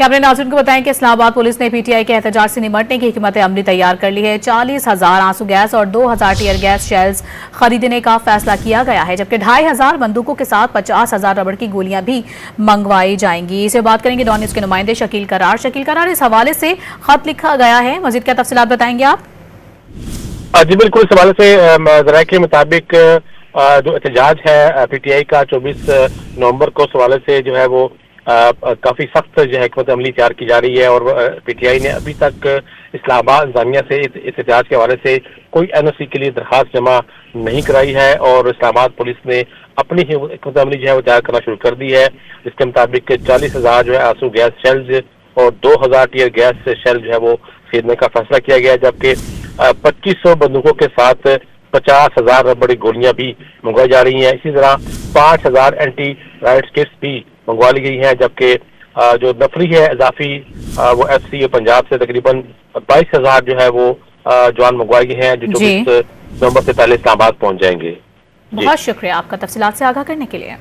अपने नाज़रीन को बताएं कि इस्लामाबाद पुलिस ने पीटीआई के एहतजाज से निमटने की हिकमत अमली तैयार कर ली है। 40,000 आंसू गैस और 2,000 टीयर गैस शेल्स खरीदने का फैसला किया गया है, जबकि 2,500 बंदूकों के साथ 50,000 रबड़ की गोलियां भी मंगवाई जाएंगी। इसे बात करेंगे डॉन न्यूज़ के नुमाइंदे शकील करार। शकील करार, इस हवाले से खत लिखा गया है, मजीद क्या तफसीलात बताएंगे आप? जी बिल्कुल, इस हवाले से ज़राए के मुताबिक जो एहतजाज है पीटीआई का 24 नवंबर को, इस हवाले से जो है वो काफी सख्त जो है हिकमत अमली तैयार की जा रही है। और पीटीआई ने अभी तक इस्लामाबाद इंतजामिया से इस एहतजाज के हवाले से कोई एनओसी के लिए दरखास्त जमा नहीं कराई है और इस्लामाबाद पुलिस ने अपनी हिकमत अमली जो है वो तैयार करना शुरू कर दी है, जिसके मुताबिक 40,000 जो है आंसू गैस शेल्स और 2,000 टीयर गैस शेल जो है वो खरीदने का फैसला किया गया, जबकि 2500 बंदूकों के साथ 50,000 रबड़ी गोलियां भी मंगवाई जा रही हैं। इसी तरह 5,000 एंटी राइट किट्स भी मंगवा ली गई हैं, जबकि जो नफरी है इजाफी वो एफसी पंजाब से तकरीबन 22,000 जो है वो जवान मंगवाए गए हैं, जो 24 नवंबर से पहले इस्लामाबाद पहुंच जाएंगे। बहुत शुक्रिया आपका तफसीलात से आगाह करने के लिए।